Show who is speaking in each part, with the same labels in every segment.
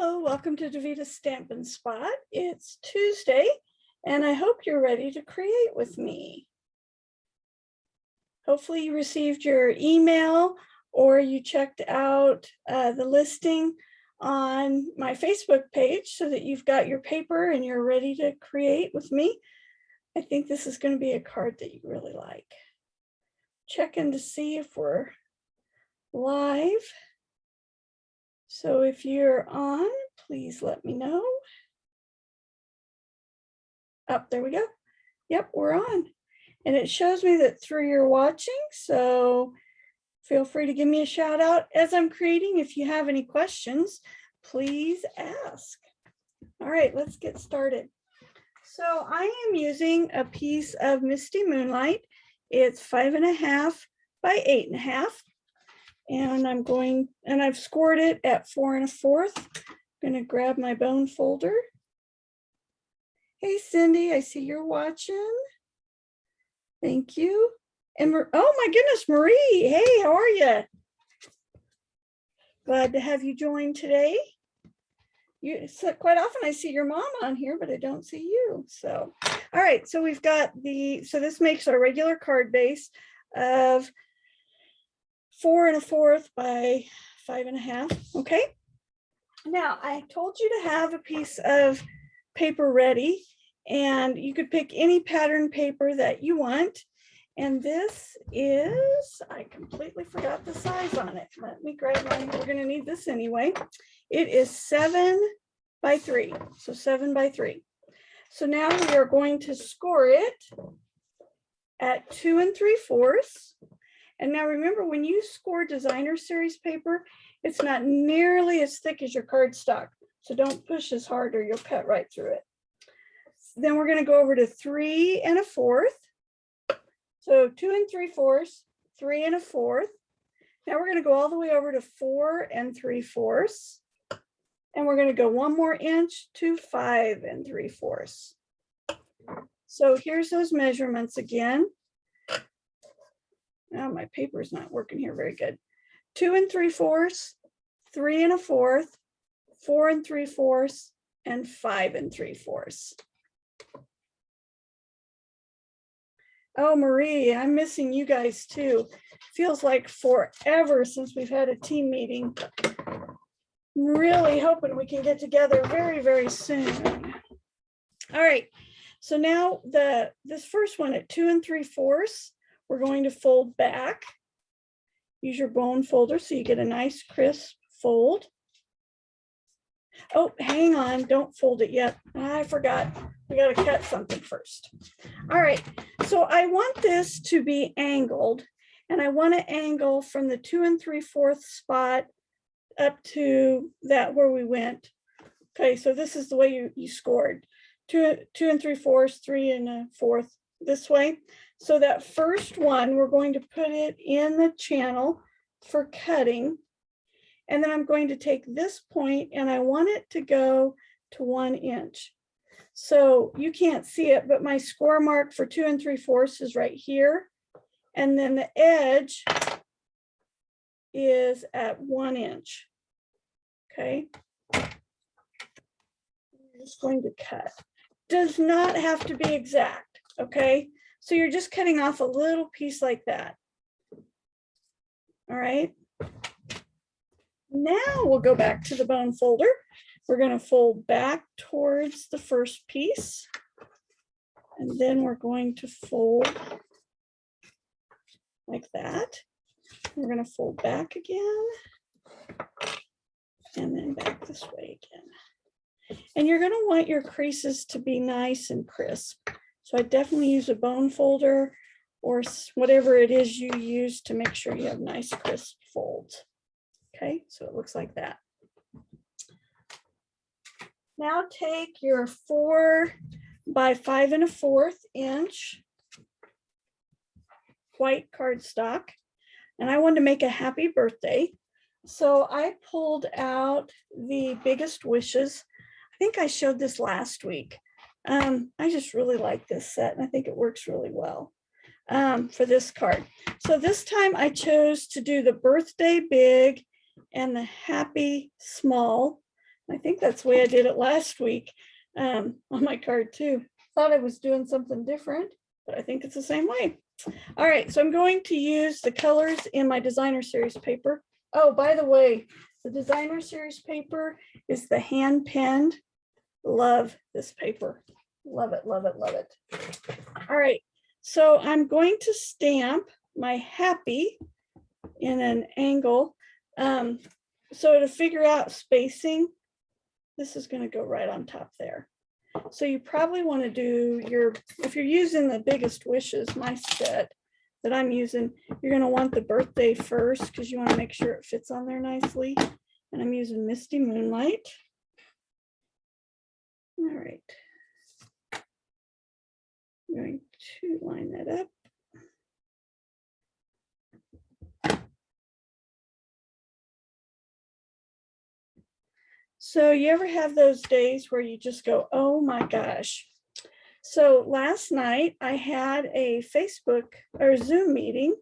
Speaker 1: Hello, welcome to Davita Stampin' Spot. It's Tuesday, and I hope you're ready to create with me. Hopefully you received your email or you checked out the listing on my Facebook page so that you've got your paper and you're ready to create with me. I think this is going to be a card that you really like. Checking to see if we're live. So if you're on, please let me know. Oh, there we go. Yep, we're on. And it shows me that through you're watching. So feel free to give me a shout out as I'm creating. If you have any questions, please ask. All right, let's get started. So I am using a piece of Misty Moonlight. It's 5.5 by 8.5. And I've scored it at 4 1/4. I'm gonna grab my bone folder. Hey, Cindy, I see you're watching. Thank you. And oh my goodness, Marie, hey, how are you? Glad to have you join today. Quite often I see your mom on here, but I don't see you. So, all right, so we've got so this makes our regular card base of 4 1/4 by 5.5. Okay. Now I told you to have a piece of paper ready, and you could pick any pattern paper that you want. And this is, I completely forgot the size on it. Let me grab mine. We're going to need this anyway. It is 7 by 3. So 7 by 3. So now we are going to score it at 2 3/4. And now remember, when you score designer series paper, it's not nearly as thick as your cardstock. So don't push as hard or you'll cut right through it. Then we're going to go over to 3 1/4. So 2 3/4, 3 1/4. Now we're going to go all the way over to 4 3/4. And we're going to go 1 more inch to 5 3/4. So here's those measurements again. Now my paper is not working here very good. 2 3/4, 3 1/4, 4 3/4, and 5 3/4. Oh, Marie, I'm missing you guys too. Feels like forever since we've had a team meeting. I'm really hoping we can get together very, very soon. All right, so now this first one at 2 3/4, we're going to fold back. Use your bone folder so you get a nice crisp fold. Oh, hang on, don't fold it yet. I forgot. We got to cut something first. All right, so I want this to be angled, and I want to angle from the 2 3/4 spot up to that where we went. Okay, so this is the way you scored. 2 3/4, 3 1/4 this way. So that first one, we're going to put it in the channel for cutting. And then I'm going to take this point and I want it to go to 1 inch. So you can't see it, but my score mark for 2 3/4 is right here. And then the edge is at 1 inch. Okay. I'm just going to cut. Does not have to be exact. Okay. So you're just cutting off a little piece like that. All right. Now we'll go back to the bone folder. We're going to fold back towards the first piece. And then we're going to fold like that. We're going to fold back again. And then back this way again. And you're going to want your creases to be nice and crisp. So I definitely use a bone folder or whatever it is you use to make sure you have nice crisp folds. Okay, so it looks like that. Now take your 4 by 5 1/4 inch white cardstock, and I wanted to make a happy birthday. So I pulled out the Biggest Wishes. I think I showed this last week. I just really like this set, and I think it works really well for this card. So this time I chose to do the birthday big and the happy small I think that's the way I did it last week on my card too. Thought I was doing something different, but I think it's the same way. All right, so I'm going to use the colors in my designer series paper. Oh, by the way, the designer series paper is the hand penned. Love this paper. Love it, love it, love it. All right, so I'm going to stamp my happy in an angle. So to figure out spacing, this is going to go right on top there. So you probably want to do if you're using the Biggest Wishes, my set that I'm using, you're going to want the birthday first because you want to make sure it fits on there nicely. And I'm using Misty Moonlight. All right. I'm going to line that up. So you ever have those days where you just go, oh my gosh. So last night I had a Facebook or Zoom meeting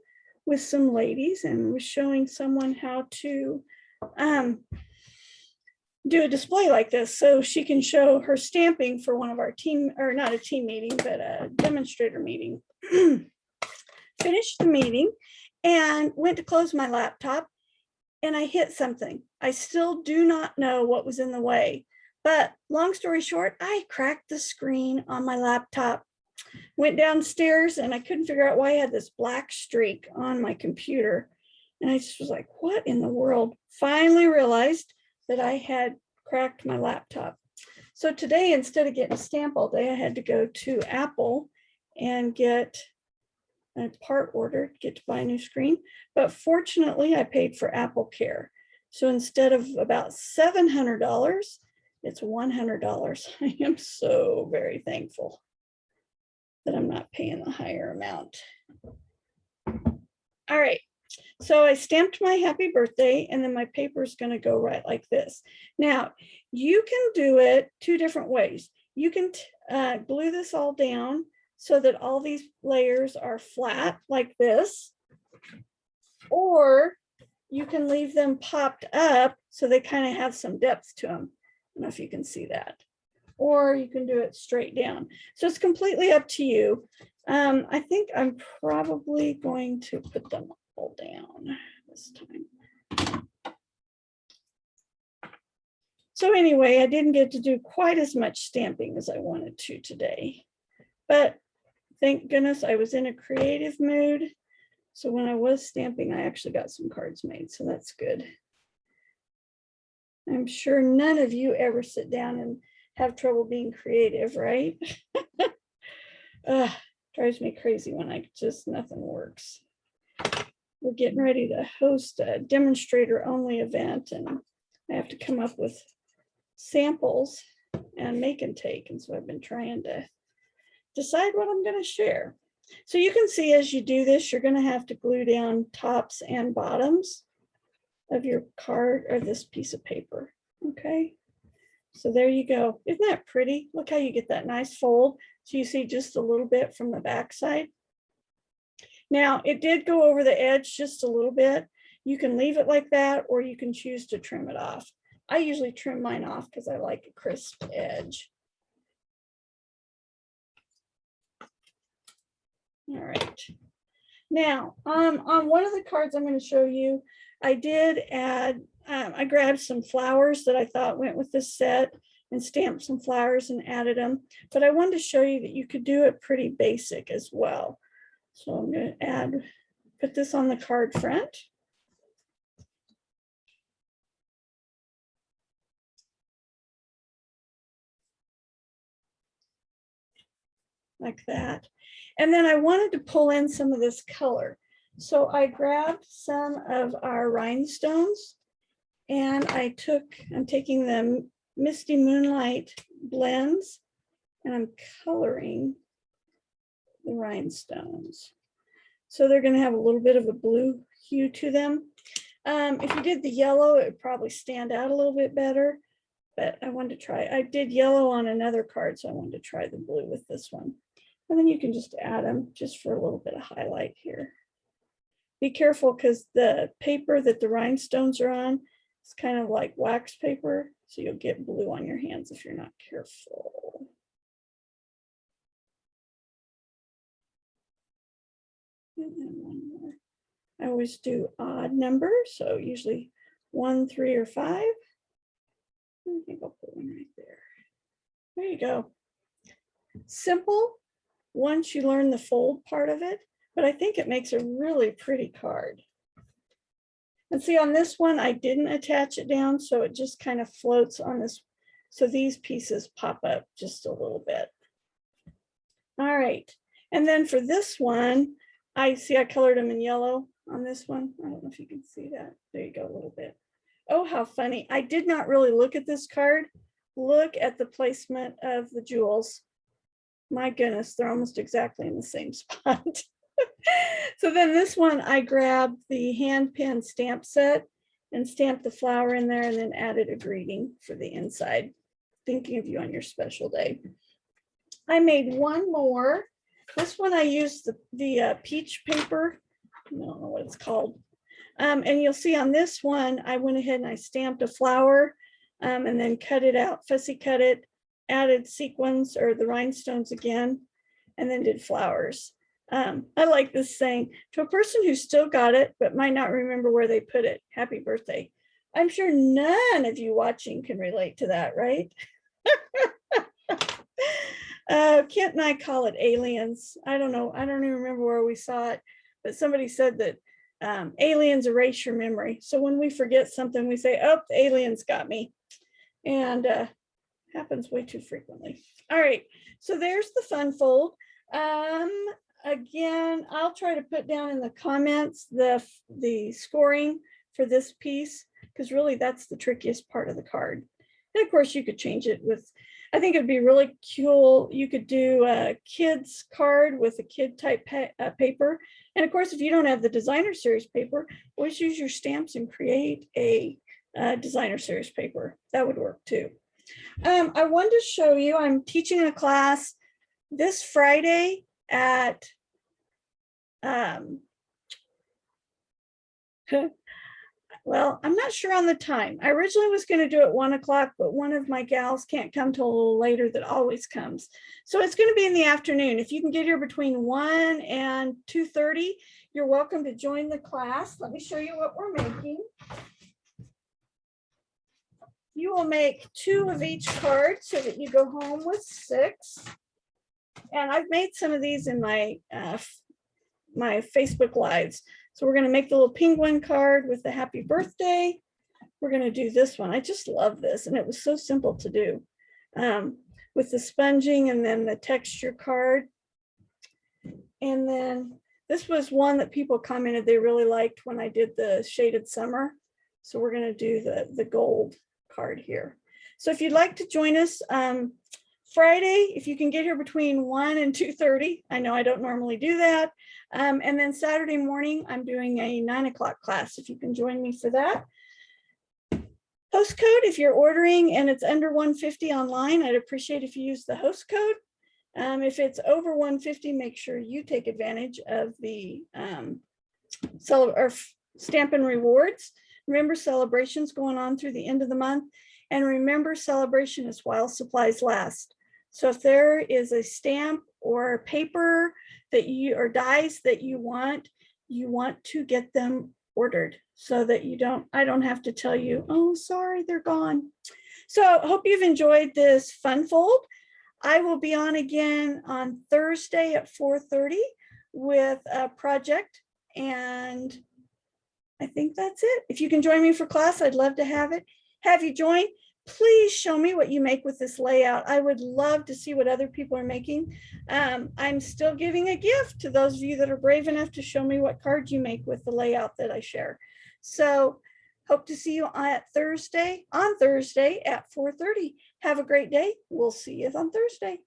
Speaker 1: with some ladies and was showing someone how to do a display like this so she can show her stamping for one of our team, or not a team meeting, but a demonstrator meeting. Finished the meeting and went to close my laptop and I hit something. I still do not know what was in the way, but long story short, I cracked the screen on my laptop, went downstairs and I couldn't figure out why I had this black streak on my computer. And I just was like, what in the world? Finally realized that I had cracked my laptop. So today, instead of getting a stamp all day, I had to go to Apple and get a part order, get to buy a new screen. But fortunately, I paid for Apple Care. So instead of about $700, it's $100. I am so very thankful that I'm not paying the higher amount. All right. So I stamped my happy birthday and then my paper is going to go right like this. Now you can do it two different ways. You can glue this all down so that all these layers are flat like this, or you can leave them popped up so they kind of have some depth to them. I don't know if you can see that, or you can do it straight down. So it's completely up to you. I think I'm probably going to put them all down this time. So anyway, I didn't get to do quite as much stamping as I wanted to today, but thank goodness I was in a creative mood. So when I was stamping, I actually got some cards made, so that's good. I'm sure none of you ever sit down and have trouble being creative, right? Drives me crazy when nothing works. We're getting ready to host a demonstrator only event and I have to come up with samples and make and take. And so I've been trying to decide what I'm going to share. So you can see as you do this, you're going to have to glue down tops and bottoms of your card or this piece of paper. Okay. So there you go. Isn't that pretty? Look how you get that nice fold. So you see just a little bit from the back side. Now it did go over the edge just a little bit. You can leave it like that, or you can choose to trim it off. I usually trim mine off because I like a crisp edge. All right. Now, on one of the cards I'm going to show you, I did add, I grabbed some flowers that I thought went with this set and stamped some flowers and added them. But I wanted to show you that you could do it pretty basic as well. So I'm going to put this on the card front. Like that. And then I wanted to pull in some of this color. So I grabbed some of our rhinestones and I'm taking the Misty Moonlight blends and I'm coloring the rhinestones. So they're going to have a little bit of a blue hue to them. If you did the yellow, it would probably stand out a little bit better, but I wanted to try. I did yellow on another card, so I wanted to try the blue with this one. And then you can just add them just for a little bit of highlight here. Be careful because the paper that the rhinestones are on is kind of like wax paper. So you'll get blue on your hands if you're not careful. And then one more. I always do odd numbers, so usually 1, 3, or 5. I think I'll put one right there. There you go. Simple once you learn the fold part of it, but I think it makes a really pretty card. And see, on this one, I didn't attach it down, so it just kind of floats on this. So these pieces pop up just a little bit. All right. And then for this one, I colored them in yellow on this one. I don't know if you can see that. There you go, a little bit. Oh, how funny. I did not really look at this card. Look at the placement of the jewels. My goodness, they're almost exactly in the same spot. So then this one, I grabbed the hand pen stamp set and stamped the flower in there and then added a greeting for the inside. Thinking of you on your special day. I made one more. This one I used the peach paper. I don't know what it's called. And you'll see on this one, I went ahead and I stamped a flower and then cut it out, fussy cut it, added sequins or the rhinestones again, and then did flowers. I like this saying, to a person who still got it, but might not remember where they put it, happy birthday. I'm sure none of you watching can relate to that, right? Kent and I call it aliens. I don't know. I don't even remember where we saw it, but somebody said that aliens erase your memory. So when we forget something, we say, oh, the aliens got me. And happens way too frequently. All right, so there's the fun fold. Again, I'll try to put down in the comments the scoring for this piece, because really that's the trickiest part of the card. And of course you could change it with, I think it'd be really cool. You could do a kid's card with a kid type paper. And of course, if you don't have the designer series paper, always use your stamps and create a designer series paper. That would work too. I wanted to show you, I'm teaching a class this Friday at well, I'm not sure on the time. I originally was going to do it 1 o'clock, but one of my gals can't come till a little later that always comes. So it's going to be in the afternoon. If you can get here between 1 and 2:30, you're welcome to join the class. Let me show you what we're making. You will make 2 of each card so that you go home with 6. And I've made some of these in my my Facebook lives. So we're going to make the little penguin card with the happy birthday. We're going to do this one. I just love this. And it was so simple to do with the sponging and then the texture card. And then this was one that people commented they really liked when I did the shaded summer. So we're going to do the gold card here. So if you'd like to join us Friday, if you can get here between 1 and 2:30, I know I don't normally do that. And then Saturday morning, I'm doing a 9 o'clock class. If you can join me for that. Host code, if you're ordering and it's under 150 online, I'd appreciate if you use the host code. If it's over 150, make sure you take advantage of the Stampin' Rewards. Remember, celebrations going on through the end of the month. And remember, celebration is while supplies last. So if there is a stamp or paper that you or dies that you want to get them ordered so that I don't have to tell you, oh, sorry, they're gone. So I hope you've enjoyed this fun fold. I will be on again on Thursday at 4:30 with a project, and I think that's it. If you can join me for class, I'd love to have you join. Please show me what you make with this layout. I would love to see what other people are making. I'm still giving a gift to those of you that are brave enough to show me what cards you make with the layout that I share. So hope to see you on Thursday at 4:30. Have a great day. We'll see you on Thursday.